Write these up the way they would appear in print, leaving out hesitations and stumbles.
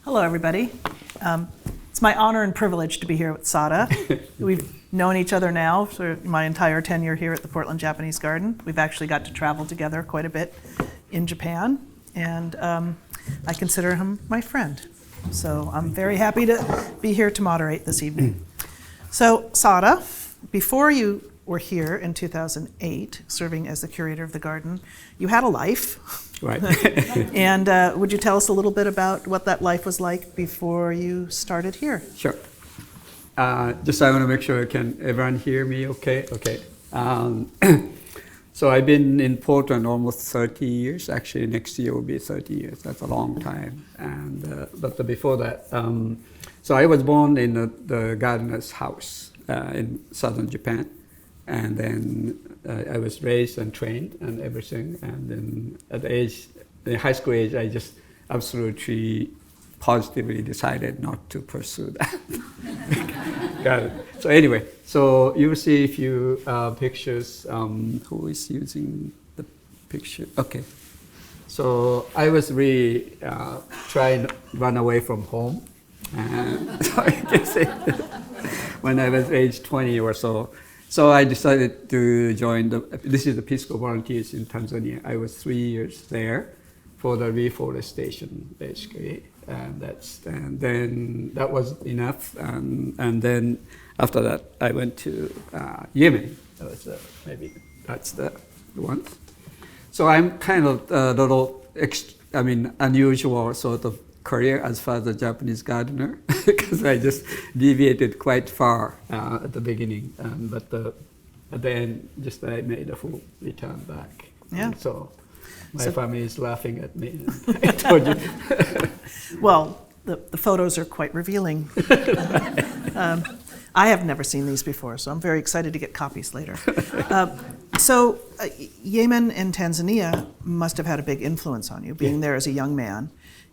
Hello, everybody. It's my honor and privilege to be here with Sada. We've known each other now for my entire tenure here at the Portland Japanese Garden. We've actually got to travel together quite a bit in Japan, and I consider him my friend. So I'm very happy to be here to moderate this evening. So Sada, before you were here in 2008, serving as the curator of the garden, you had a life. Right. And would you tell us a little bit about what that life was like before you started here? Sure. Just I want to make sure can everyone hear me okay? Okay. So I've been in Portland almost 30 years. Actually, next year will be 30 years. That's a long time. And but before that, so I was born in the gardener's house in southern Japan. And then I was raised and trained and everything. And then at the high school age, I just absolutely positively decided not to pursue that. Got it. So anyway, so you will see a few pictures. Who is using the picture? Okay. So I was really trying to run away from home. And so I can say when I was age 20 or so. So I decided to join this is the Peace Corps Volunteers in Tanzania. I was 3 years there for the reforestation, basically. And then that was enough. And then after that, I went to Yemen. That was maybe that's the one. So I'm kind of a little, unusual sort of career as far as a Japanese gardener, because I just deviated quite far at the beginning, but at the end, just I made a full return back. Yeah. And so my family is laughing at me. I told you. Well, the photos are quite revealing. I have never seen these before, so I'm very excited to get copies later. So Yemen and Tanzania must have had a big influence on you, being there as a young man.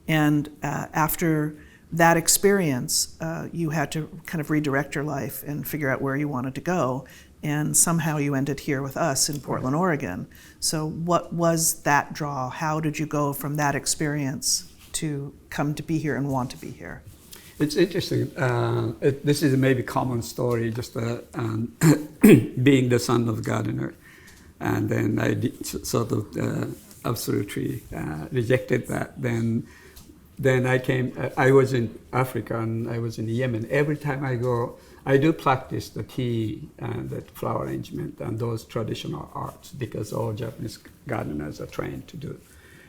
And after that experience, you had to kind of redirect your life and figure out where you wanted to go. And somehow you ended here with us in Portland, Oregon. So what was that draw? How did you go from that experience to come to be here and want to be here? It's interesting. This is a maybe common story, just being the son of a gardener. And then I sort of absolutely rejected that. Then I came, I was in Africa and I was in Yemen. Every time I go, I do practice the tea and the flower arrangement and those traditional arts because all Japanese gardeners are trained to do.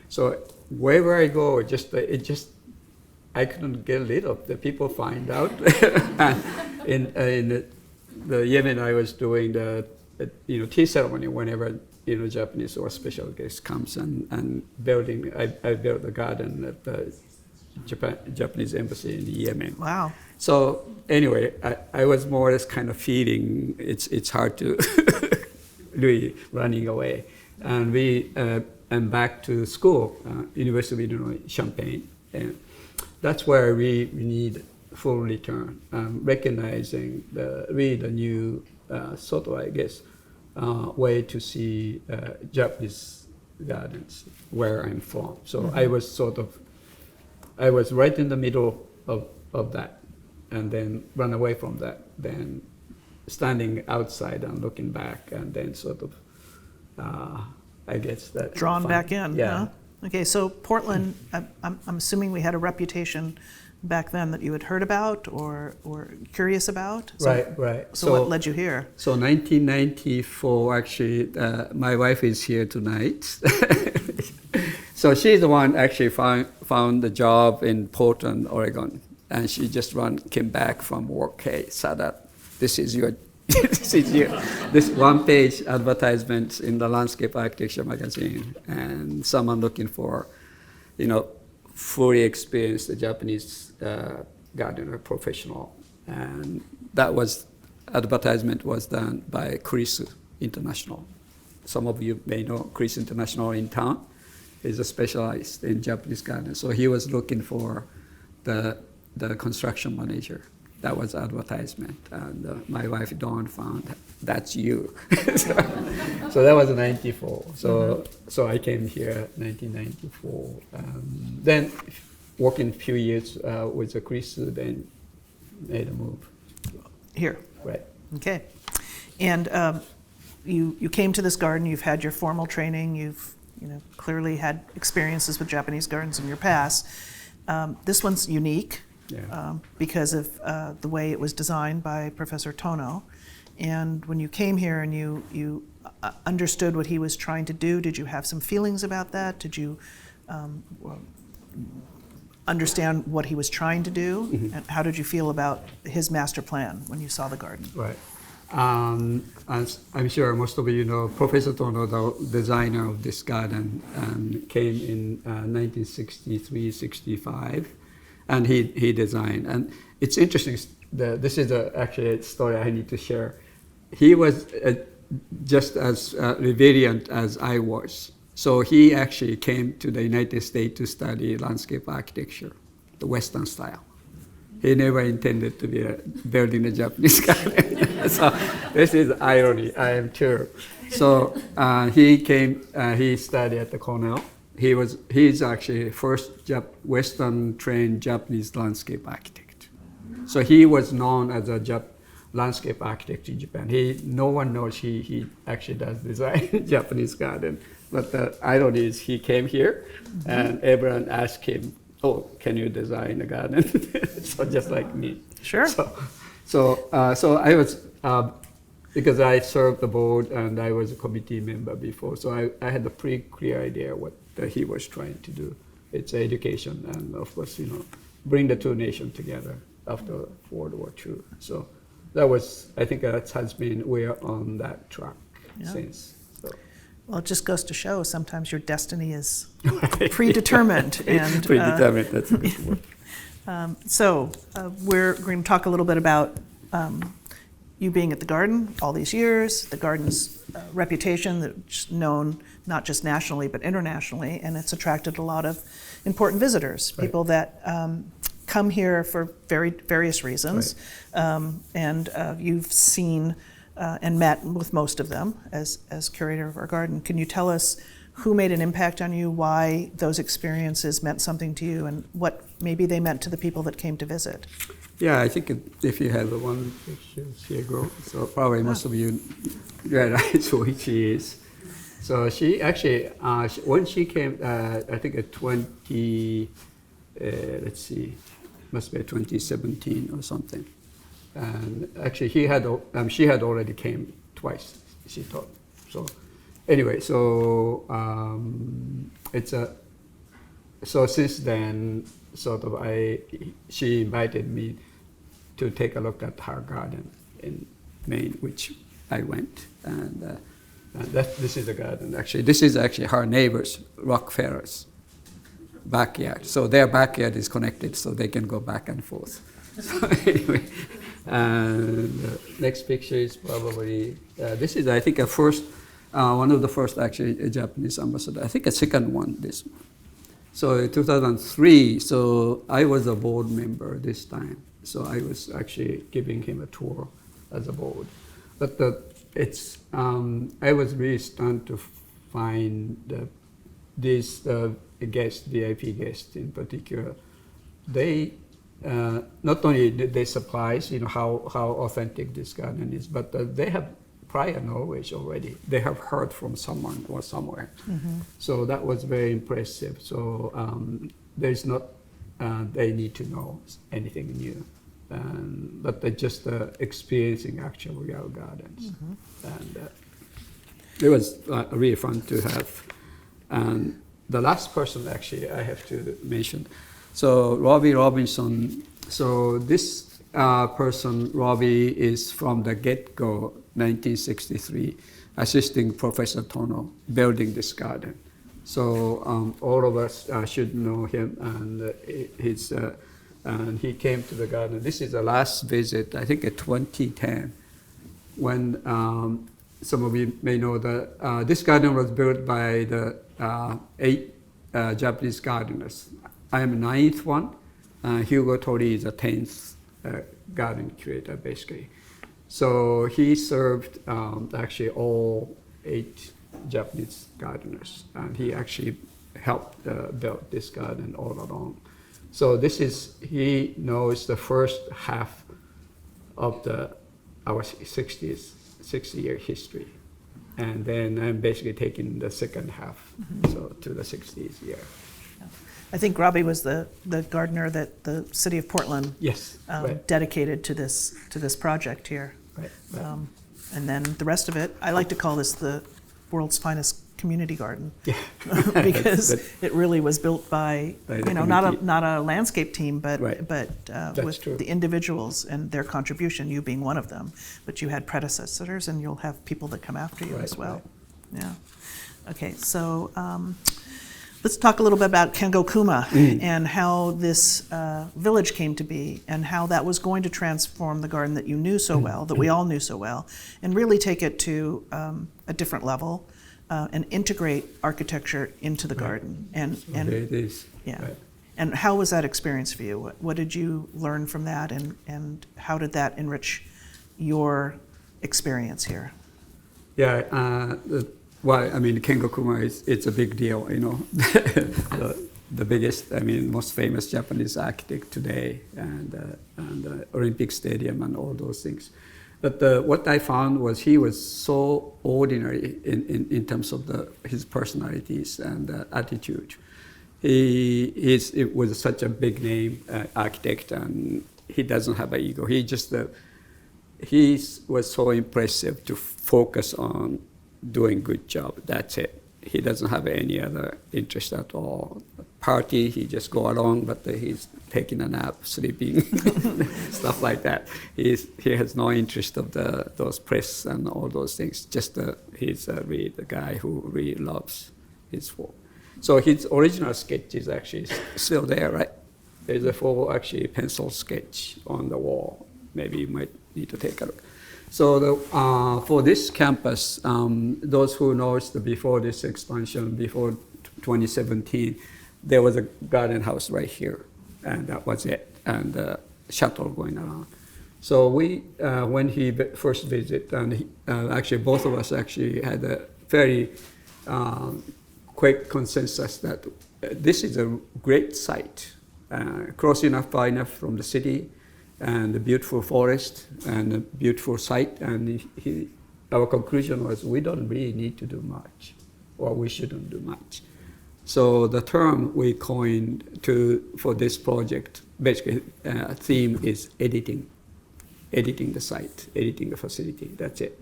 So wherever I go, I couldn't get rid of the people find out. in the Yemen, I was doing the tea ceremony whenever Japanese or special guest comes and building. I built a garden at the Japanese embassy in Yemen. Wow. So anyway, I was more or less kind of feeling it's hard to really running away. And we and back to school, University of Illinois, Champaign. And that's where we need full return, recognizing the new sort of, I guess, way to see Japanese gardens where I'm from. So mm-hmm. I was right in the middle of that, and then run away from that, then standing outside and looking back, and then sort of, I guess that drawn back in. Yeah. Huh? Okay, so Portland, I'm assuming we had a reputation back then that you had heard about or curious about. So, right. So what led you here? So 1994, actually, my wife is here tonight. So she's the one actually found the job in Portland, Oregon, and she just came back from work. Hey, Sada, this is your this one-page advertisement in the Landscape Architecture magazine, and someone looking for, fully experienced Japanese gardener professional, and advertisement was done by Chris International. Some of you may know Chris International in town. He's a specialist in Japanese garden. So he was looking for the construction manager. That was advertisement, and my wife Dawn found that's you. So that was 94. So I came here 1994. Then working a few years with the Chris, then made a move. Here. Right. Okay. And you came to this garden, you've had your formal training, you've clearly had experiences with Japanese gardens in your past. This one's unique because of the way it was designed by Professor Tono. And when you came here and you understood what he was trying to do, did you have some feelings about that? Did you understand what he was trying to do? Mm-hmm. And how did you feel about his master plan when you saw the garden? Right. As I'm sure most of you know, Professor Tono, the designer of this garden, came in 1963-65, and he designed. And it's interesting, this is actually a story I need to share. He was just as resilient as I was. So he actually came to the United States to study landscape architecture, the Western style. He never intended to be building a Japanese garden. So this is irony, I am sure. So he came, he studied at the Cornell. He's actually first Western trained Japanese landscape architect. So he was known as a landscape architect in Japan. No one knows he actually does design Japanese garden. But the irony is he came here and everyone asked him, "Oh, can you design a garden?" So just like me. Sure. So I was, because I served the board and I was a committee member before, so I had a pretty clear idea what he was trying to do. It's education and of course, bring the two nations together after World War II. So that was, I think that has been, we're on that track since. So. Well, it just goes to show sometimes your destiny is predetermined. And predetermined, that's a good word. So we're going to talk a little bit about you being at the garden all these years, the garden's reputation that's known not just nationally but internationally, and it's attracted a lot of important visitors, right. people that come here for various reasons, right. And you've seen and met with most of them as curator of our garden. Can you tell us who made an impact on you, why those experiences meant something to you, and what maybe they meant to the people that came to visit? Yeah, I think if you have one picture, here go. So probably most of you realize who she is. So she actually, when she came, I think at 20, let's see, must be 2017 or something. And actually, she had already came twice, she thought. So anyway, so so since then, sort of she invited me to take a look at her garden in Maine, which I went, and this is the garden. Actually, this is actually her neighbors, Rockefeller's backyard. So their backyard is connected, so they can go back and forth. So anyway, and the next picture is probably this is, I think, one of the first actually a Japanese ambassador. I think a second one, this one. So in 2003, so I was a board member this time. So I was actually giving him a tour as a board. But I was really stunned to find these guests, VIP guests in particular. They not only did they surprise, how authentic this garden is, but they have prior knowledge already. They have heard from someone or somewhere. Mm-hmm. So that was very impressive. So there's not, they need to know anything new. But they're just experiencing actual real gardens. Mm-hmm. And it was really fun to have. And the last person actually I have to mention, so Robbie Robinson. So this person, Robbie, is from the get-go, 1963, assisting Professor Tono building this garden. So all of us should know him, and and he came to the garden. This is the last visit, I think, in 2010, when some of you may know that this garden was built by the 8 Japanese gardeners. I am the 9th one. Hugo Tori is the 10th garden curator, basically. So he served actually all 8 Japanese gardeners, and he actually helped build this garden all along. So he knows the first half of our 60-year history. And then I'm basically taking the second half, so to the 60s year. I think Robbie was the gardener that the city of Portland Yes, right. dedicated to this project here. Right. And then the rest of it, I like to call this the world's finest community garden. Yeah. Because it really was built by not a landscape team, but Right. with true. the individuals and their contribution, you being one of them. But you had predecessors, and you'll have people that come after you as well. Right. Yeah. Okay, so let's talk a little bit about Kengokuma and how this village came to be, and how that was going to transform the garden that you knew so well, that we all knew so well, and really take it to a different level. And integrate architecture into the garden. And it is. Yeah. Right. And how was that experience for you? What did you learn from that, and how did that enrich your experience here? Yeah. Kengokuma it's a big deal. The biggest, most famous Japanese architect today, and the Olympic Stadium and all those things. But what I found was he was so ordinary in terms of his personalities and attitude. It was such a big name architect, and he doesn't have an ego. He was so impressive to focus on doing good job. That's it. He doesn't have any other interest at all. Party, he just go along, but he's taking a nap, sleeping, stuff like that. He has no interest of those press and all those things. Just he's really the guy who really loves his work. So his original sketch is actually still there, right? There's a full actually pencil sketch on the wall. Maybe you might need to take a look. So for this campus, those who knows before this expansion, before 2017, there was a garden house right here, and that was it, and shuttle going around. So when he first visited, and actually both of us actually had a very quick consensus that this is a great site, close enough, far enough from the city, and a beautiful forest, and a beautiful site. And our conclusion was we don't really need to do much, or we shouldn't do much. So the term we coined for this project, basically theme is editing the site, editing the facility, that's it,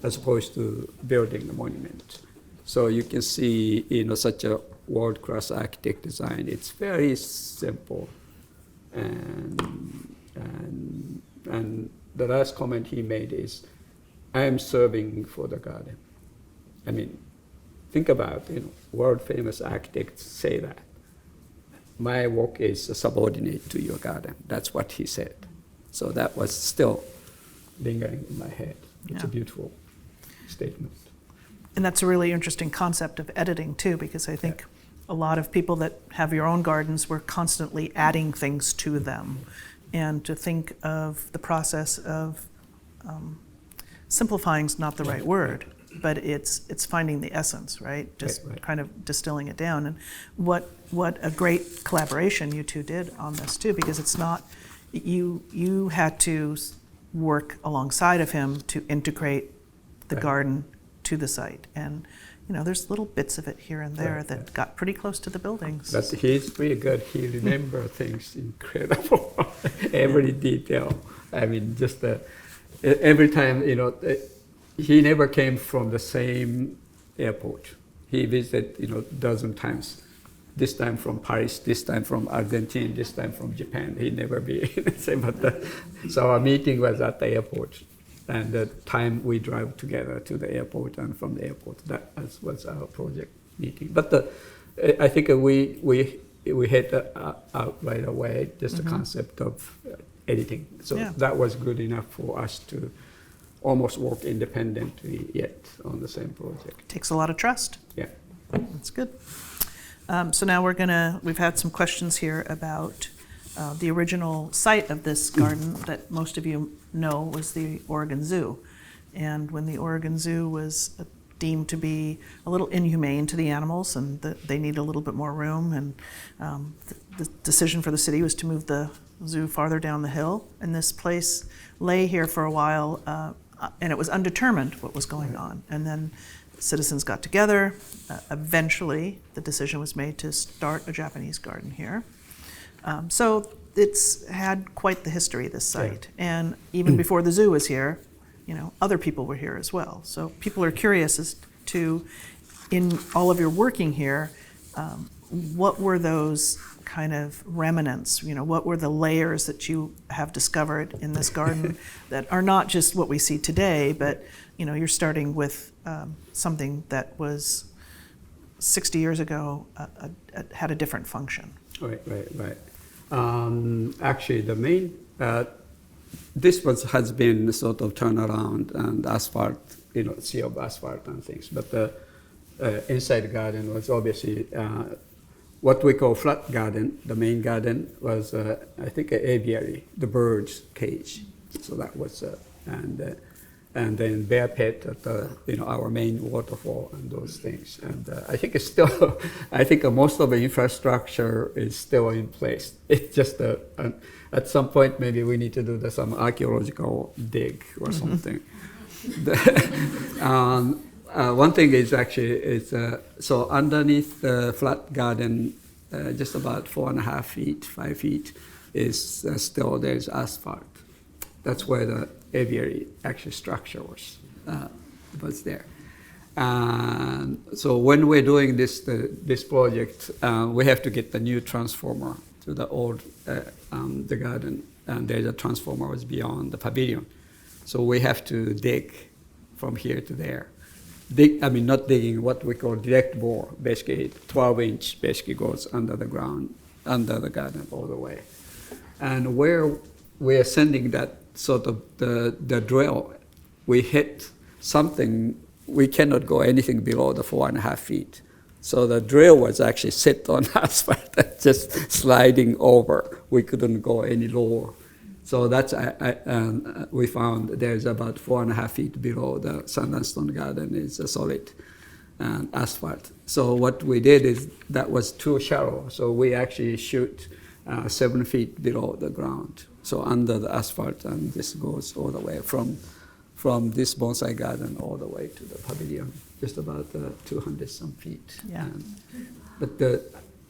as opposed to building a monument. So you can see, such a world-class architect design, it's very simple. And the last comment he made is, I am serving for the garden. Think about, world-famous architects say that. My work is subordinate to your garden. That's what he said. So that was still lingering in my head. It's a beautiful statement. And that's a really interesting concept of editing, too, because I think a lot of people that have your own gardens were constantly adding things to them. And to think of the process of simplifying is not the right word, but it's finding the essence, right? Just kind of distilling it down. And what a great collaboration you two did on this too, because it's not, you had to work alongside of him to integrate the garden to the site. And there's little bits of it here and there that got pretty close to the buildings. But he's pretty good. He remembers things incredible, every detail. Just every time, he never came from the same airport. He visited, dozen times. This time from Paris, this time from Argentina, this time from Japan. He never be the same. So our meeting was at the airport. And the time we drive together to the airport and from the airport, that was our project meeting. But I think we hit out right away, just the concept of editing. So that was good enough for us to almost work independently yet on the same project. Takes a lot of trust. Yeah. That's good. So now we've had some questions here about the original site of this garden that most of you know was the Oregon Zoo. And when the Oregon Zoo was deemed to be a little inhumane to the animals and that they need a little bit more room. And the decision for the city was to move the zoo farther down the hill. And this place lay here for a while, and it was undetermined what was going on. And then citizens got together. Eventually, the decision was made to start a Japanese garden here. So it's had quite the history, this site. And even before the zoo was here, other people were here as well. So people are curious as to, in all of your working here, what were those kind of remnants? What were the layers that you have discovered in this garden that are not just what we see today, but you're starting with something that was 60 years ago had a different function. Right. Actually, the main this has been sort of turnaround and asphalt, sea of asphalt and things. But the inside the garden was obviously what we call flat garden. The main garden was, I think, an aviary, the bird's cage. So that was, and then bear pit at our main waterfall and those things. And I think it's still, most of the infrastructure is still in place. It's just at some point maybe we need to do some archaeological dig or something. One thing is actually so underneath the flat garden, just about 4.5 feet, 5 feet, is still there's asphalt. That's where the aviary actually structure was there. And so when we're doing this project, we have to get the new transformer to the old the garden, and there's a transformer was beyond the pavilion. So we have to dig from here to there. Not digging, what we call direct bore, basically 12-inch basically goes under the ground, under the garden all the way. And where we're sending that sort of the drill, we hit something, we cannot go anything below the 4.5 feet. So the drill was actually sit on asphalt, just sliding over. We couldn't go any lower. So that's we found there's about 4.5 feet below the Sandstone Garden is a solid asphalt. So what we did is that was too shallow. So we actually shoot 7 feet below the ground. So under the asphalt, and this goes all the way from this bonsai garden all the way to the pavilion, just about 200 some feet. Yeah. But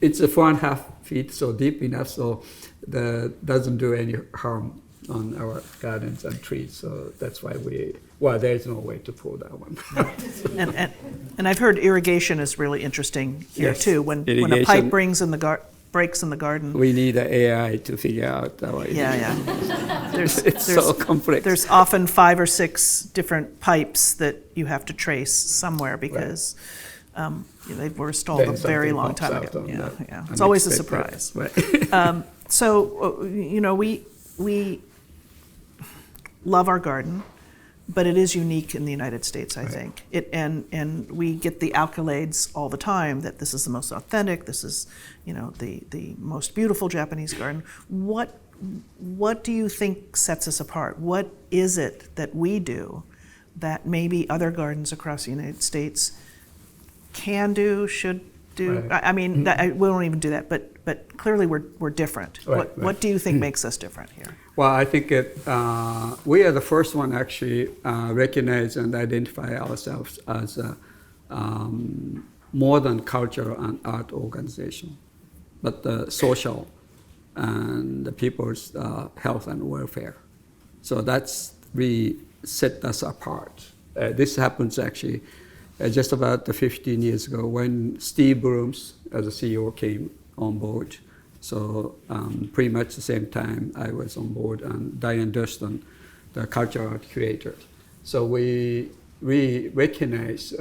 it's a 4.5 feet, so deep enough, so doesn't do any harm on our gardens and trees. So that's why there's no way to pull that one. and I've heard irrigation is really interesting here too. When a pipe breaks in the garden, we need an AI to figure out our irrigation. Yeah. It's so complex. There's often 5 or 6 different pipes that you have to trace somewhere because. They were installed a very long time ago. Yeah. It's always a surprise. Right. So, we love our garden, but it is unique in the United States, I think. And we get the accolades all the time that this is the most authentic, this is, the most beautiful Japanese garden. What do you think sets us apart? What is it that we do that maybe other gardens across the United States can do, should do? Right. We won't even do that, but clearly we're different. Right, what do you think makes us different here? Well, I think we are the first one actually recognize and identify ourselves as a more than cultural and art organization, but social and the people's health and welfare. So that's really set us apart. This happens actually just about 15 years ago when Steve Brooms as a CEO came on board. So pretty much the same time I was on board, and Diane Durston, the cultural art curator. So we recognize,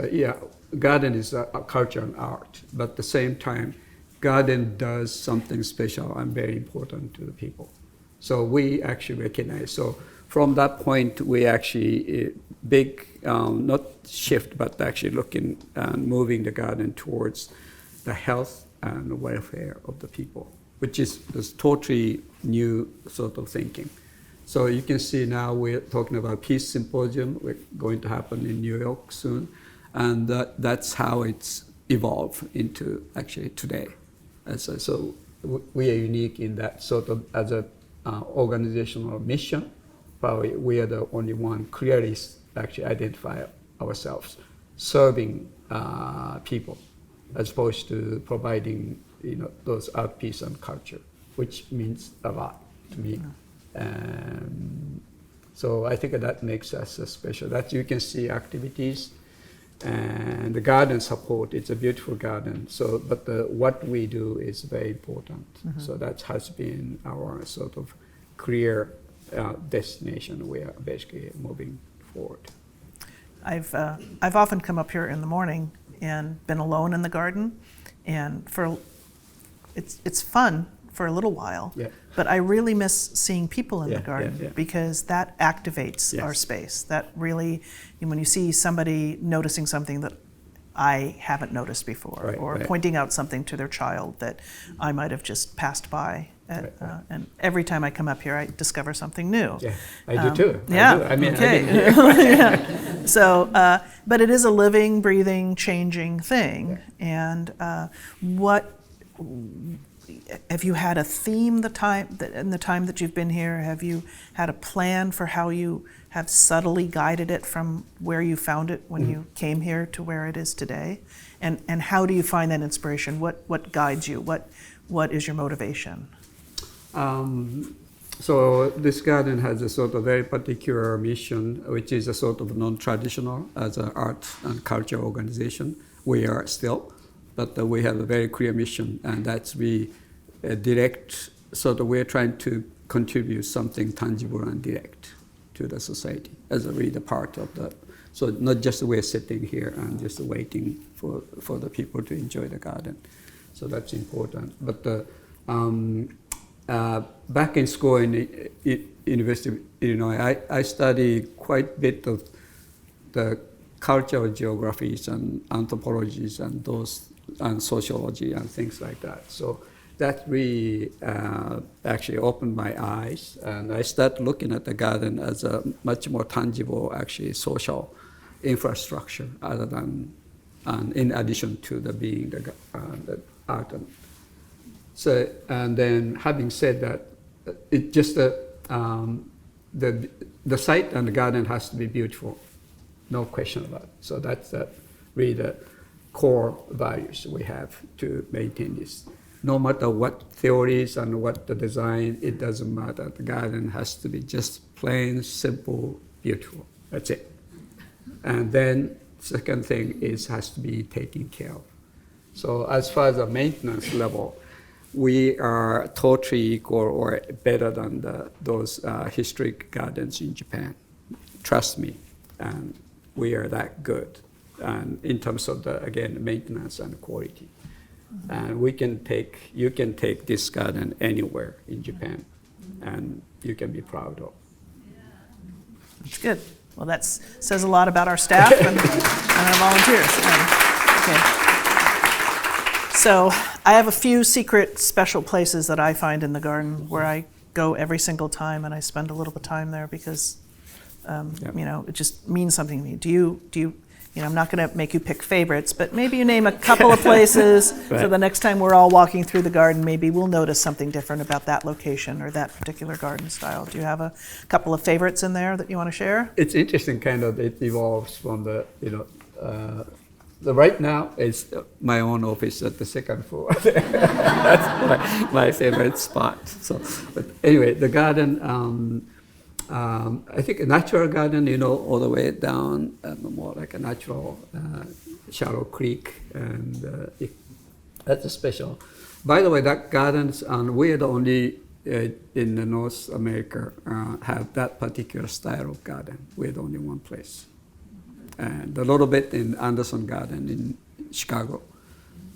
garden is a culture and art, but at the same time, garden does something special and very important to the people. So we actually recognize. So from that point, we actually big, not shift, but actually looking and moving the garden towards the health and welfare of the people, which is totally new sort of thinking. So you can see now we're talking about Peace Symposium, which going to happen in New York soon. And that's how it's evolved into actually today. So we are unique in that sort of as a organizational mission. Probably we are the only one clearly actually identify ourselves serving people as opposed to providing those art piece and culture, which means a lot to me. So I think that makes us special. That you can see activities and the garden support. It's a beautiful garden. So, but what we do is very important. So that has been our sort of clear destination. We are basically moving forward. I've often come up here in the morning and been alone in the garden, and it's fun for a little while. Yeah. But I really miss seeing people in the garden because that activates our Yes. space. That really, when you see somebody noticing something that I haven't noticed before, or pointing out something to their child that I might have just passed by. And every time I come up here, I discover something new. Yeah, I do too. Yeah. I mean, okay. yeah. So, but it is a living, breathing, changing thing. And what have you had a theme in the time that you've been here? Have you had a plan for how you have subtly guided it from where you found it when you came here to where it is today? And how do you find that inspiration? What guides you? What is your motivation? So this garden has a sort of very particular mission, which is a sort of non-traditional as an art and culture organization. We are still, but we have a very clear mission, and that's we direct. Sort of we're trying to contribute something tangible and direct to the society as a really part of the. So not just we're sitting here and just waiting for the people to enjoy the garden. So that's important. But back in school in University of Illinois, I studied quite a bit of the cultural geographies and anthropologies and those and sociology and things like that. So that really actually opened my eyes, and I started looking at the garden as a much more tangible, actually social infrastructure, other than in addition to the being the art. So, and then having said that, it just the site and the garden has to be beautiful, no question about it. So that's really the core values we have to maintain this. No matter what theories and what the design, it doesn't matter. The garden has to be just plain, simple, beautiful. That's it. And then second thing is has to be taken care of. So as far as the maintenance level, we are totally equal or better than those historic gardens in Japan. Trust me, and we are that good. And in terms of again, maintenance and quality. And you can take this garden anywhere in Japan, and you can be proud of. That's good. Well, that says a lot about our staff and our volunteers. Okay. So I have a few secret special places that I find in the garden where I go every single time, and I spend a little bit of time there because, it just means something to me. Do you? I'm not going to make you pick favorites, but maybe you name a couple of places so the next time we're all walking through the garden, maybe we'll notice something different about that location or that particular garden style. Do you have a couple of favorites in there that you want to share? It's interesting, kind of, it evolves from right now is my own office at the second floor. That's my favorite spot. So, but anyway, the garden, I think a natural garden, all the way down, more like a natural shallow creek, and that's a special. By the way, that gardens, and we're the only in the North America have that particular style of garden. We're the only one place. And a little bit in Anderson Garden in Chicago.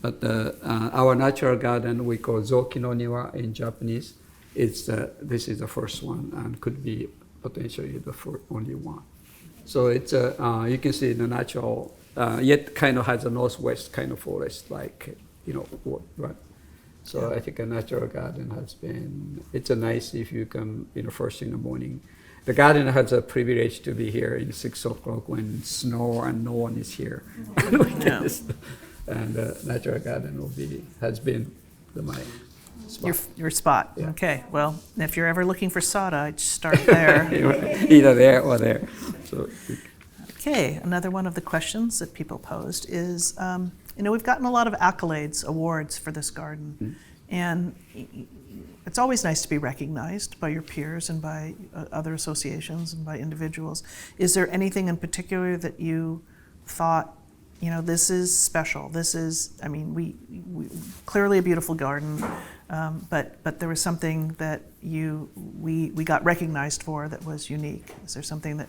But our natural garden we call Zoki no Niwa in Japanese. This is the first one and could be potentially the only one. So it's you can see the natural, yet kind of has a northwest kind of forest, like right. So I think a natural garden has been. It's a nice if you come first in the morning, the gardener has a privilege to be here in 6 o'clock when it's snow and no one is here. Yeah. And natural garden has been my spot. Your spot. Yeah. Okay. Well, if you're ever looking for Sada, I'd start there. Either there or there. So, Okay. Another one of the questions that people posed is, we've gotten a lot of accolades, awards for this garden, and it's always nice to be recognized by your peers and by other associations and by individuals. Is there anything in particular that you thought, this is special? This is, we clearly a beautiful garden, but there was something that we got recognized for that was unique. Is there something that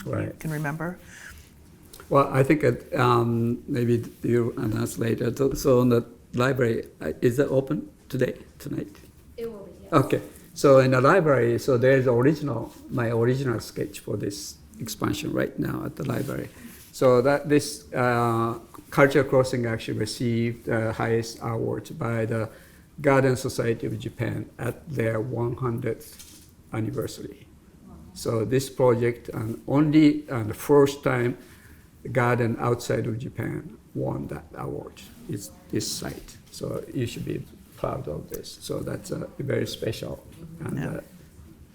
you can remember? Well, I think maybe you announce later. So on the library, is it open tonight? It will be, yes. Okay. So in the library, so there's my original sketch for this expansion right now at the library. So that this Culture Crossing actually received the highest award by the Garden Society of Japan at their 100th anniversary. So this project, and only the first time the garden outside of Japan won that award, is this site. So you should be proud of this. So that's very special.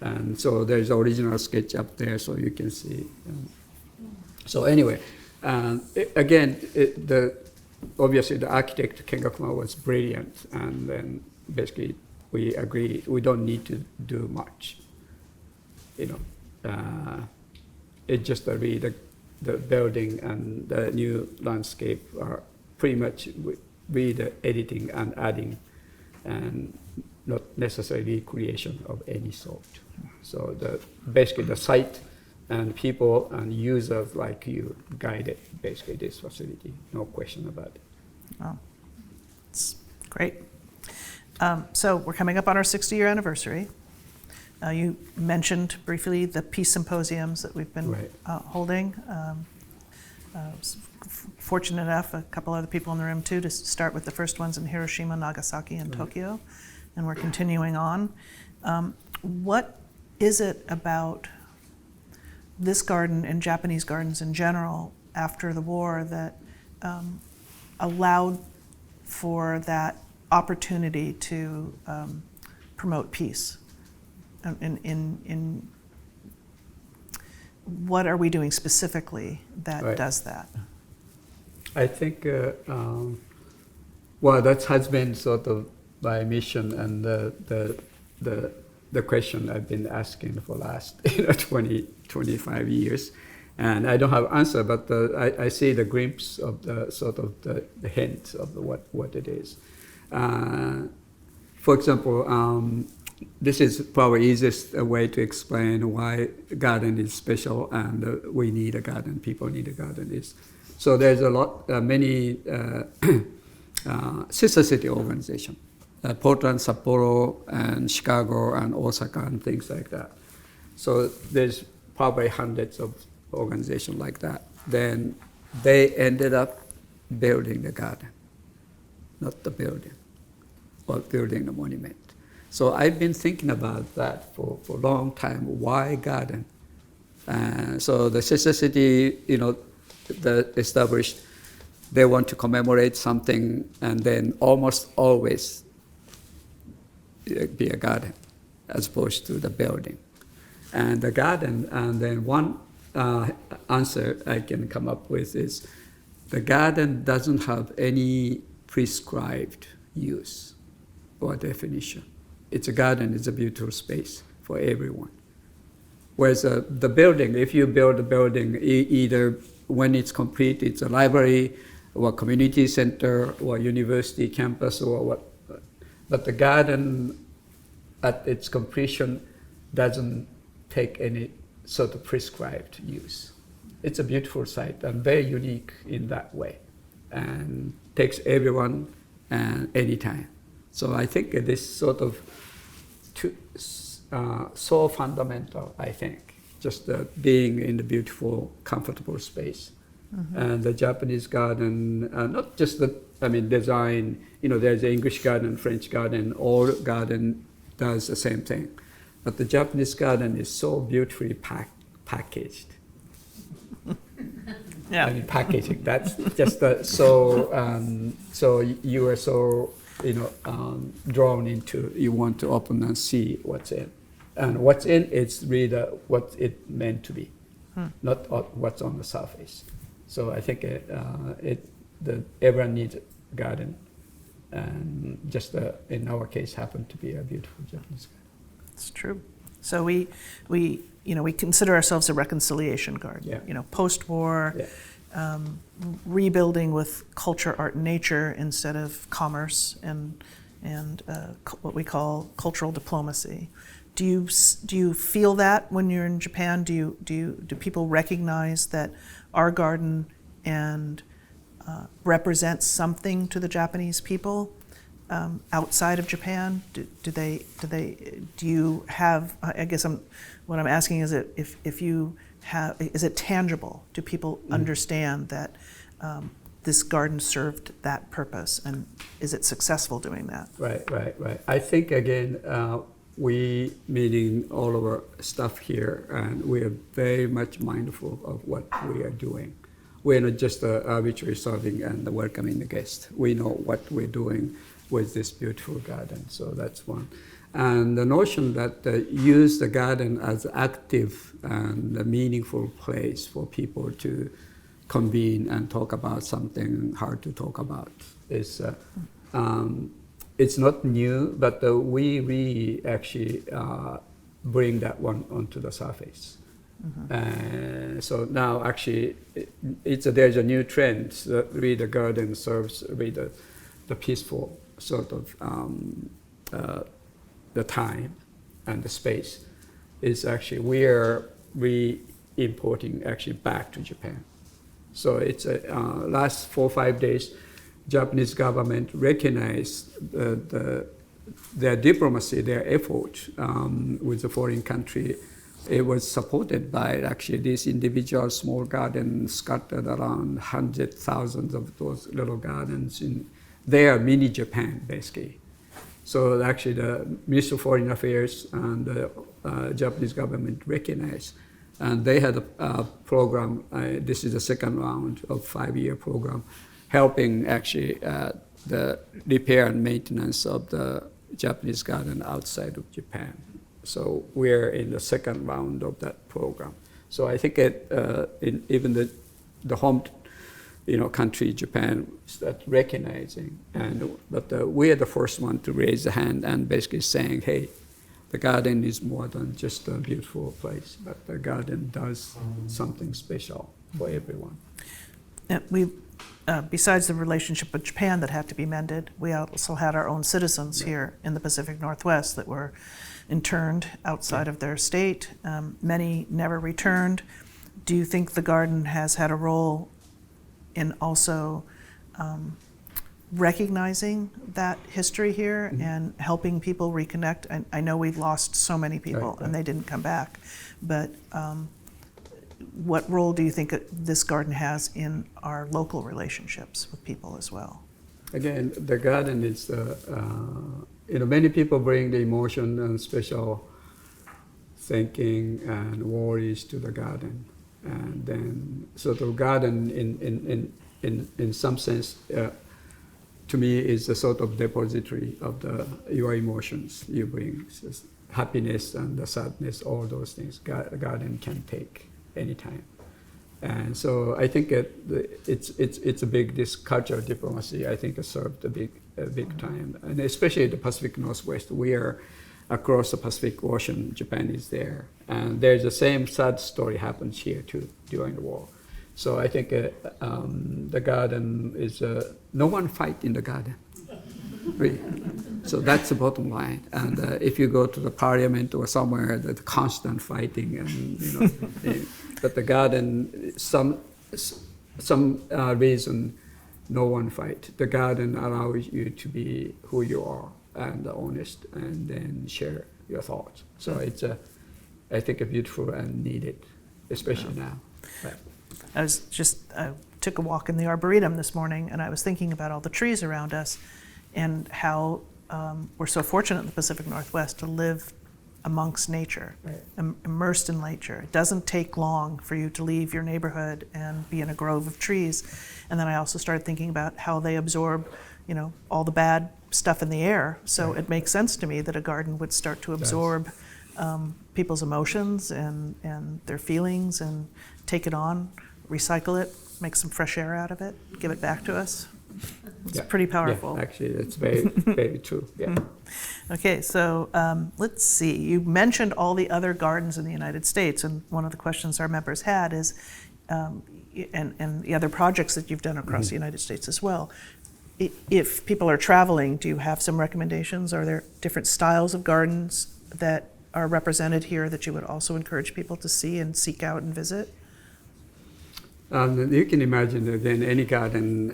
And so there's original sketch up there, so you can see. So anyway, obviously the architect Kengakuma was brilliant, and then basically we agree we don't need to do much. It just really the building and the new landscape are pretty much the editing and adding, and not necessarily creation of any sort. So basically the site and people and users like you guided basically this facility, no question about it. Oh, it's great. So we're coming up on our 60-year anniversary. You mentioned briefly the peace symposiums that we've been holding. Was fortunate enough, a couple other people in the room too, to start with the first ones in Hiroshima, Nagasaki, and Tokyo, and we're continuing on. What is it about this garden and Japanese gardens in general after the war that allowed for that opportunity to promote peace? In what are we doing specifically that does that? I think, that has been sort of my mission and the question I've been asking for last 20, 25 years. And I don't have answer, but I see the glimpse of the sort of the hint of what it is. For example, this is probably easiest way to explain why garden is special and we need a garden, people need a garden. So there's many sister city organizations, Portland, Sapporo, and Chicago, and Osaka, and things like that. So there's probably hundreds of organizations like that. Then they ended up building the garden, not the building, or building the monument. So I've been thinking about that for a long time. Why garden? So the sister city, the established, they want to commemorate something, and then almost always be a garden, as opposed to the building. And the garden, and then one answer I can come up with is the garden doesn't have any prescribed use or definition. It's a garden, it's a beautiful space for everyone. Whereas the building, if you build a building, either when it's complete, it's a library or a community center or a university campus or what. But the garden at its completion doesn't take any sort of prescribed use. It's a beautiful site and very unique in that way, and takes everyone and anytime. So I think this sort of so fundamental, I think, just being in the beautiful, comfortable space. Mm-hmm. And the Japanese garden, not just design, there's the English garden, French garden, all garden does the same thing. but the Japanese garden is so beautifully packaged. Yeah. I mean, packaging. That's just so you are so drawn into. You want to open and see what's in, and what's in it's really what it meant to be, not what's on the surface. So I think everyone needs a garden, and just in our case, happened to be a beautiful Japanese garden. It's true. So we consider ourselves a reconciliation garden. Yeah. Post-war, Yeah. Rebuilding with culture, art, and nature instead of commerce and what we call cultural diplomacy. Do you feel that when you're in Japan? Do people recognize that our garden and represents something to the Japanese people outside of Japan? Do you have? I guess what I'm asking is if you have, is it tangible? Do people understand that this garden served that purpose, and is it successful doing that? Right. I think again, we, meaning all of our staff here, and we are very much mindful of what we are doing. We're not just arbitrary serving and welcoming the guest. We know what we're doing with this beautiful garden, so that's one. And the notion that use the garden as active and a meaningful place for people to convene and talk about something hard to talk about is, it's not new, but we really actually bring that one onto the surface. So now actually there's a new trend that really the garden serves really the peaceful sort of the time and the space is actually we are re-importing actually back to Japan. So it's last 4 or 5 days, Japanese government recognized their diplomacy, their effort with the foreign country. It was supported by actually these individual small gardens scattered around hundreds, thousands of those little gardens in their mini Japan, basically. So actually the Ministry of Foreign Affairs and the Japanese government recognized. And they had a program, this is the second round of 5-year program, helping actually the repair and maintenance of the Japanese garden outside of Japan. So we're in the second round of that program. So I think even the home country, Japan, start recognizing, but we are the first one to raise the hand and basically saying, hey, the garden is more than just a beautiful place, but the garden does something special for everyone. We, besides the relationship with Japan that had to be mended, we also had our own citizens here in the Pacific Northwest that were interned outside of their state. Many never returned. Do you think the garden has had a role in also recognizing that history here and helping people reconnect? I know we've lost so many people and they didn't come back, but what role do you think this garden has in our local relationships with people as well? Again, the garden is, many people bring the emotion and special thinking and worries to the garden. And then, so the garden in some sense, to me, is a sort of depository of your emotions you bring. Happiness and the sadness, all those things, the garden can take anytime. And so I think it's a big, this cultural diplomacy, I think, has served a big time. And especially the Pacific Northwest, we are across the Pacific Ocean, Japan is there. And there's the same sad story happens here too during the war. So I think the garden is, no one fight in the garden, really. So that's the bottom line. And if you go to the parliament or somewhere, the constant fighting and, but the garden, some reason, no one fight. The garden allows you to be who you are and honest, and then share your thoughts. So it's I think a beautiful and needed, especially now. Right. I took a walk in the Arboretum this morning, and I was thinking about all the trees around us and how we're so fortunate in the Pacific Northwest to live amongst nature, immersed in nature. It doesn't take long for you to leave your neighborhood and be in a grove of trees. And then I also started thinking about how they absorb, all the bad stuff in the air. So it makes sense to me that a garden would start to absorb people's emotions and their feelings and take it on, recycle it, make some fresh air out of it, give it back to us. It's pretty powerful. Yeah, actually, it's very, very true. Yeah. Okay, so let's see. You mentioned all the other gardens in the United States, and one of the questions our members had is, and the other projects that you've done across the United States as well. If people are traveling, do you have some recommendations? Are there different styles of gardens that are represented here that you would also encourage people to see and seek out and visit? You can imagine that in any garden,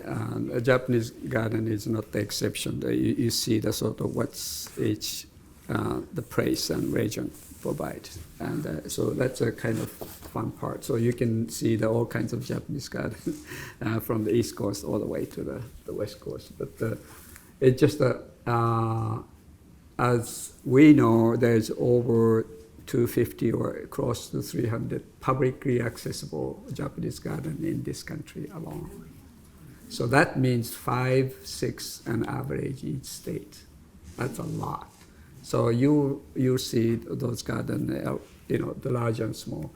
a Japanese garden is not the exception. You see the sort of what's each the place and region provides, and so that's a kind of fun part. So you can see all kinds of Japanese gardens from the East Coast all the way to the West Coast. But it's just as we know, there's over 250 or close to 300 publicly accessible Japanese gardens in this country alone. So that means 5, 6 on average each state. That's a lot. So you see those gardens, the large and small.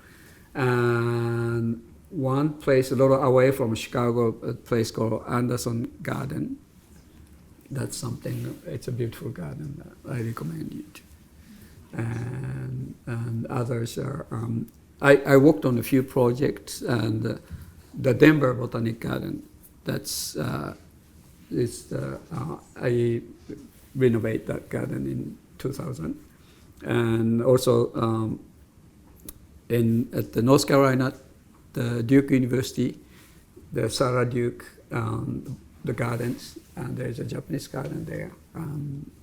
And one place a little away from Chicago, a place called Anderson Garden. That's something, it's a beautiful garden that I recommend you to. And others are, I worked on a few projects, and the Denver Botanic Garden, that's, I renovate that garden in 2000. And also at the North Carolina, the Duke University, the Sada Duke, the gardens, and there's a Japanese garden there.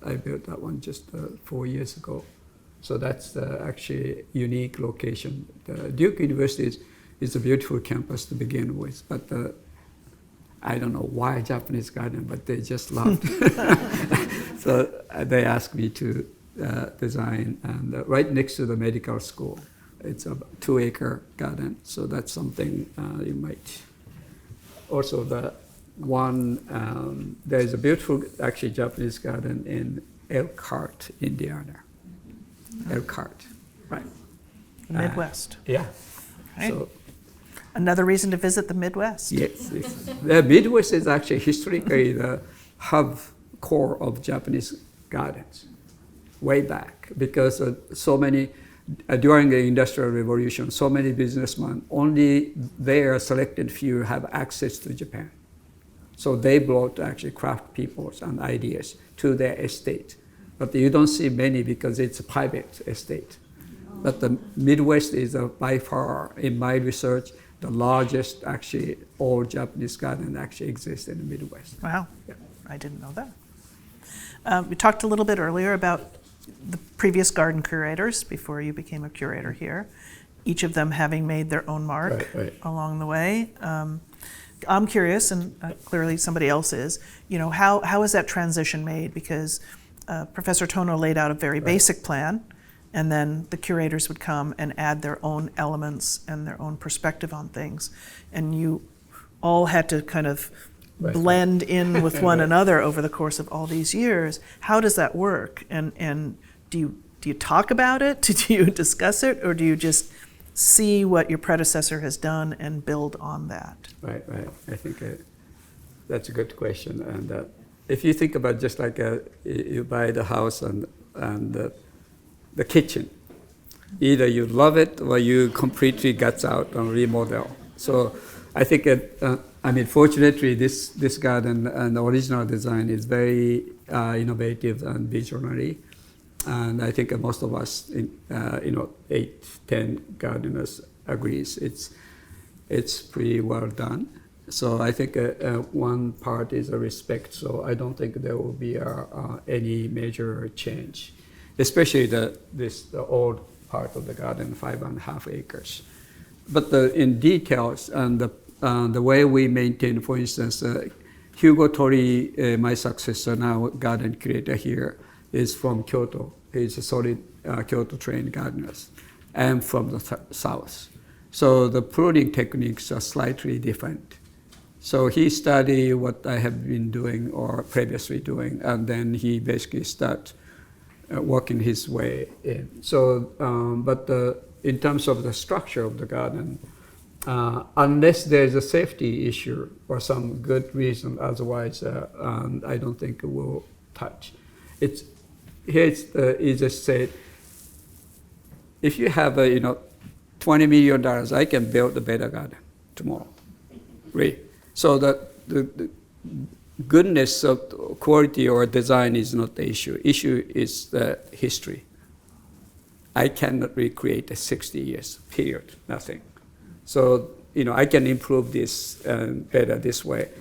I built that one just 4 years ago. So that's actually unique location. The Duke University is a beautiful campus to begin with, but I don't know why Japanese garden, but they just loved it. So they asked me to design, and right next to the medical school. It's a 2-acre garden, so that's something you might. Also, there's a beautiful, actually, Japanese garden in Elkhart, Indiana. Elkhart, right. The Midwest. Yeah. Right. So, another reason to visit the Midwest. Yes. The Midwest is actually historically the core of Japanese gardens, way back, because so many, during the Industrial Revolution, so many businessmen, only their selected few have access to Japan. So they brought actually craft peoples and ideas to their estate. But you don't see many because it's a private estate. But the Midwest is by far, in my research, the largest actually all Japanese garden actually exists in the Midwest. Wow, Yeah. I didn't know that. We talked a little bit earlier about the previous garden curators before you became a curator here, each of them having made their own mark along the way. I'm curious, and clearly somebody else is, how is that transition made? Because Professor Tono laid out a very basic plan, and then the curators would come and add their own elements and their own perspective on things. And you all had to kind of blend in with one another over the course of all these years. How does that work? And do you talk about it? Do you discuss it? Or do you just see what your predecessor has done and build on that? Right. I think that's a good question. And if you think about just like you buy the house and the kitchen, either you love it or you completely guts out and remodel. So I think fortunately this garden and the original design is very innovative and visionary. And I think most of us, 8, 10 gardeners agrees it's pretty well done. So I think one part is a respect. So I don't think there will be any major change, especially the old part of the garden, 5.5 acres. But in details and the way we maintain, for instance, Hugo Torii, my successor now, garden curator here, is from Kyoto. He's a solid Kyoto trained gardeners. I am from the south. So the pruning techniques are slightly different. So he studied what I have been doing or previously doing, and then he basically starts working his way in. So, in terms of the structure of the garden, unless there's a safety issue or some good reason, otherwise I don't think it will touch. Here's the easiest say. If you have $20 million, I can build a better garden tomorrow. Really. So the goodness of quality or design is not the issue. Issue is the history. I cannot recreate a 60 years period, nothing. So, I can improve this better this way.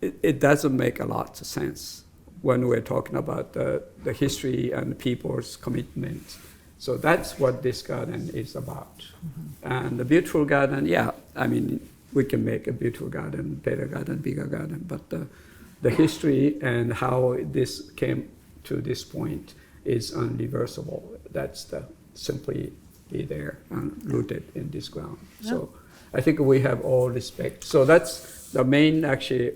It doesn't make a lot of sense when we're talking about the history and people's commitment. So that's what this garden is about. Mm-hmm. And the beautiful garden, we can make a beautiful garden, better garden, bigger garden, but the history and how this came to this point is unreversible. That's simply be there and rooted in this ground. Yeah. So I think we have all respect. So that's the main, actually,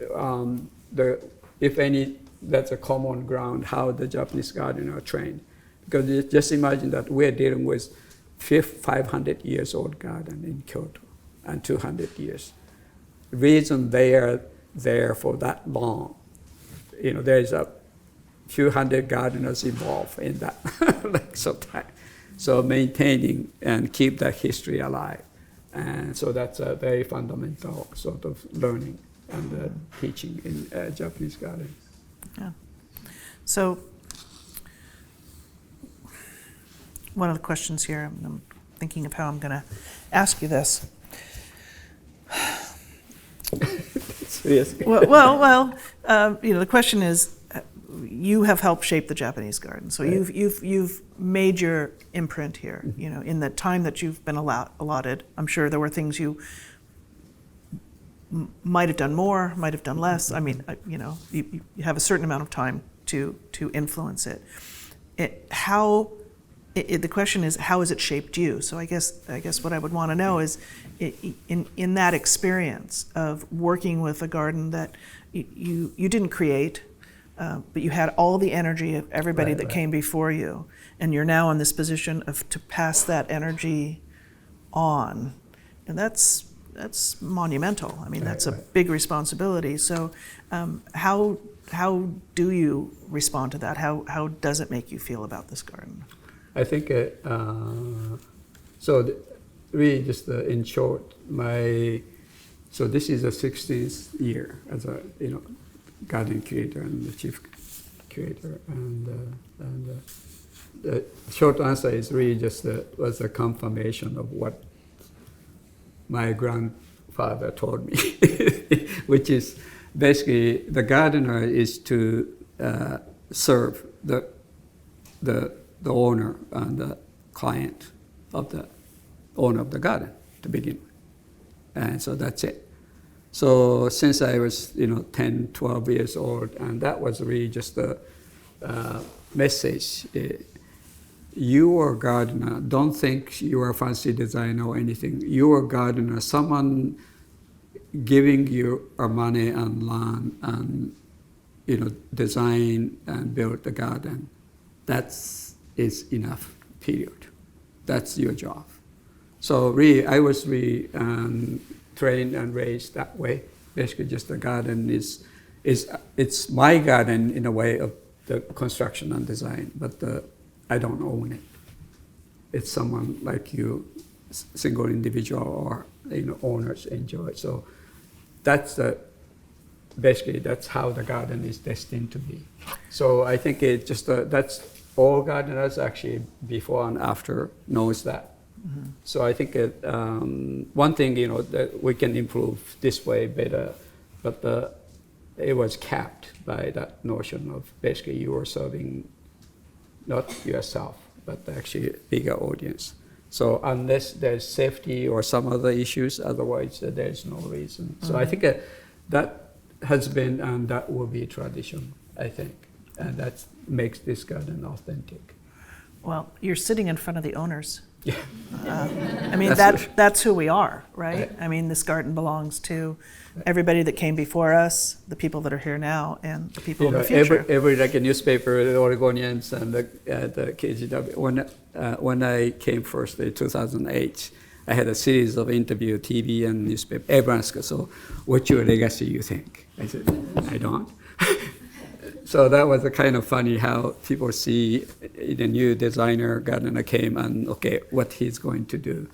if any, that's a common ground, how the Japanese gardeners are trained. Because just imagine that we're dealing with 500 years old garden in Kyoto and 200 years. The reason they are there for that long, there's a few hundred gardeners involved in that. So maintaining and keep that history alive. And so that's a very fundamental sort of learning and teaching in Japanese garden. Yeah. So one of the questions here, I'm thinking of how I'm going to ask you this. Yes. The question is, you have helped shape the Japanese garden, so right. you've made your imprint here. In the time that you've been allotted, I'm sure there were things you might have done more, might have done less. I mean, you have a certain amount of time to influence it. The question is, how has it shaped you? So I guess what I would want to know is, in that experience of working with a garden that you didn't create, but you had all the energy of everybody that came before you, and you're now in this position to pass that energy on, and that's monumental. I mean, that's a big responsibility. So how do you respond to that? How does it make you feel about this garden? I think really just in short, so this is the 16th year as a garden curator and the chief curator, and the short answer is really just was a confirmation of what my grandfather told me, which is basically the gardener is to serve the owner and the client of the owner of the garden to begin with. And so that's it. So since I was 10, 12 years old, and that was really just the message. You are a gardener. Don't think you are a fancy designer or anything. You are a gardener. Someone giving you money and land and design and build the garden. Is enough. Period. That's your job. So really, I was really trained and raised that way. Basically, just the garden it's my garden in a way of the construction and design, but I don't own it. It's someone like you, single individual or owners enjoy. So that's basically that's how the garden is destined to be. So I think it just that's all gardeners actually before and after knows that. Mm-hmm. So I think one thing that we can improve this way better, but it was capped by that notion of basically you are serving not yourself, but actually a bigger audience. So unless there's safety or some other issues, otherwise there's no reason. Mm-hmm. So I think that has been and that will be tradition, I think. And that makes this garden authentic. Well, you're sitting in front of the owners. Yeah. I mean, that's who we are, right? I mean, this garden belongs to everybody that came before us, the people that are here now, and the people in the future. Every like a newspaper, the Oregonians and the KGW. When I came first in 2008, I had a series of interview, TV and newspaper. Everyone asked, so what's your legacy, you think? I said, I don't. So that was a kind of funny how people see the new designer gardener came and, okay, what he's going to do.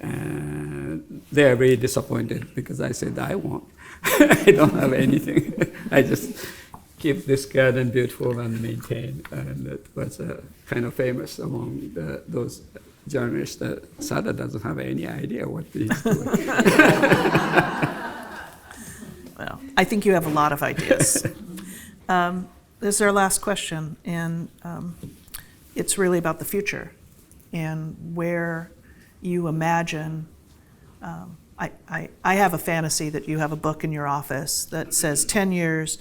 And they're very disappointed because I said, I won't. I don't have anything. I just keep this garden beautiful and maintain. And it was kind of famous among those journalists that Sada doesn't have any idea what he's doing. Well, I think you have a lot of ideas. This is our last question, and it's really about the future and where you imagine. I have a fantasy that you have a book in your office that says 10 years,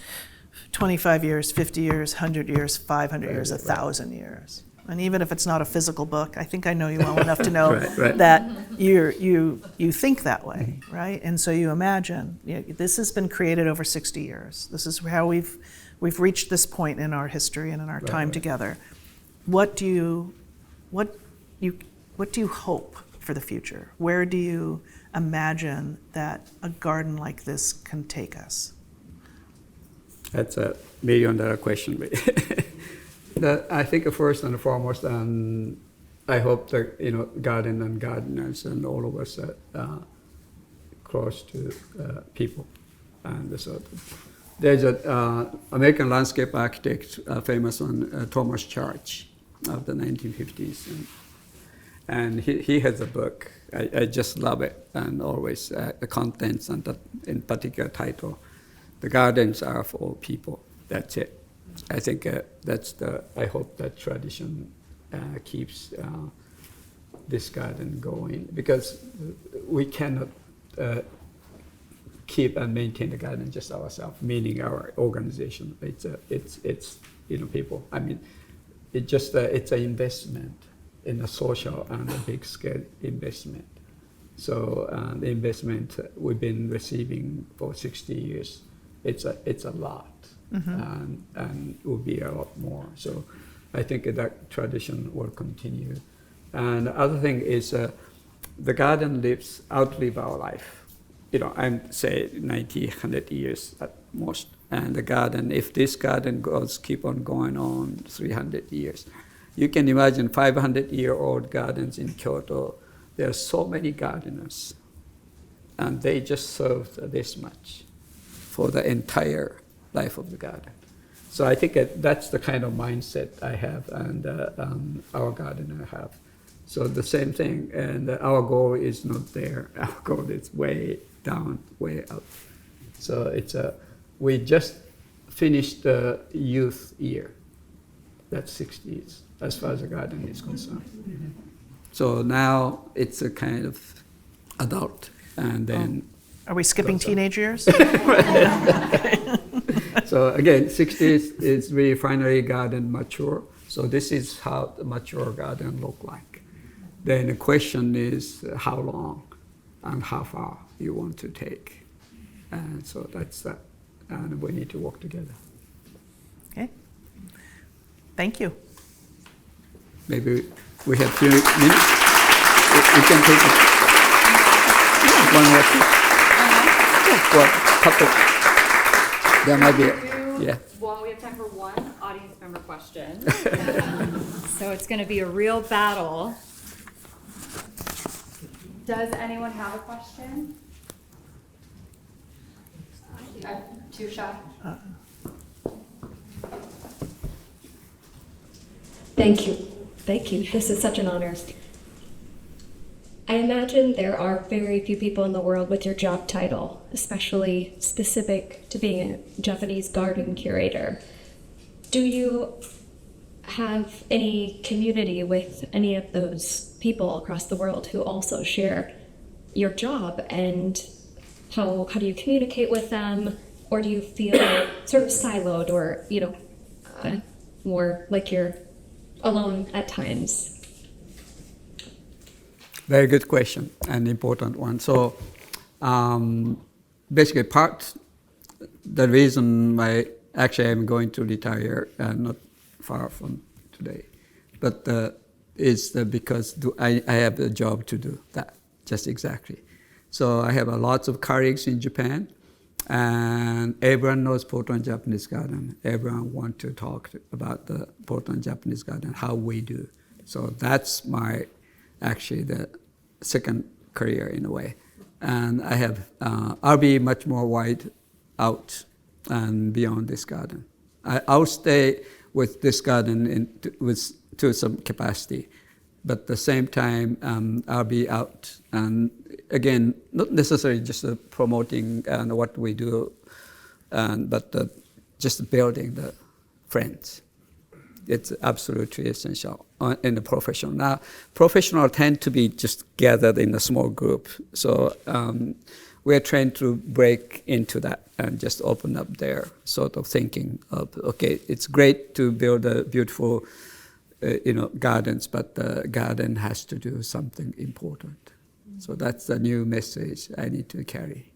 25 years, 50 years, 100 years, 500 years, 1,000 years. And even if it's not a physical book, I think I know you well enough to know that you think that way, right? And so you imagine, this has been created over 60 years. This is how we've reached this point in our history and in our time together. What do you hope for the future? Where do you imagine that a garden like this can take us? That's a $1 million question. I think first and foremost, I hope that garden and gardeners and all of us are close to people, and so there's an American landscape architect, famous one, Thomas Church, of the 1950s, and he has a book. I just love it, and always the contents and in particular title, "The Gardens Are for People." That's it. I think I hope that tradition keeps this garden going, because we cannot keep and maintain the garden just ourselves, meaning our organization. It's people. I mean, it's an investment in a social and a big scale investment. So the investment we've been receiving for 60 years, it's a lot. Mm-hmm. And will be a lot more. So I think that tradition will continue. And the other thing is the garden outlive our life. I'm say 90, 100 years at most. And the garden, if this garden keep on going on 300 years, you can imagine 500-year-old gardens in Kyoto. There are so many gardeners, and they just serve this much for the entire life of the garden. So I think that's the kind of mindset I have, and our gardener have. So the same thing, and our goal is not there. Our goal is way down, way up. So we just finished the youth year. That's 60s, as far as the garden is concerned. Mm-hmm. So now it's a kind of adult, and then. Are we skipping teenage years? So again, 60s is really finally garden mature. So this is how the mature garden look like. Then the question is how long and how far you want to take. And so that's that. And we need to work together. Okay. Thank you. Maybe we have 2 minutes. We can take one more. Well, couple. There might be, yeah. Well, we have time for one audience member question. So it's going to be a real battle. Does anyone have a question? Too shy. Thank you. Thank you. This is such an honor. I imagine there are very few people in the world with your job title, especially specific to being a Japanese garden curator. Do you have any community with any of those people across the world who also share your job, and how do you communicate with them, or do you feel sort of siloed, or more like you're alone at times? Very good question, and important one. So basically the reason why actually I'm going to retire, not far from today, but is because I have a job to do that, just exactly. So I have lots of colleagues in Japan, and everyone knows Portland Japanese Garden. Everyone wants to talk about the Portland Japanese Garden, how we do. So that's my, actually the second career in a way. And I have, I'll be much more wide out and beyond this garden. I'll stay with this garden to some capacity, but at the same time, I'll be out. And again, not necessarily just promoting what we do, but just building the friends. It's absolutely essential in the professional. Now, professionals tend to be just gathered in a small group. So we're trying to break into that and just open up their sort of thinking of, okay, it's great to build a beautiful, gardens, but the garden has to do something important. So that's the new message I need to carry.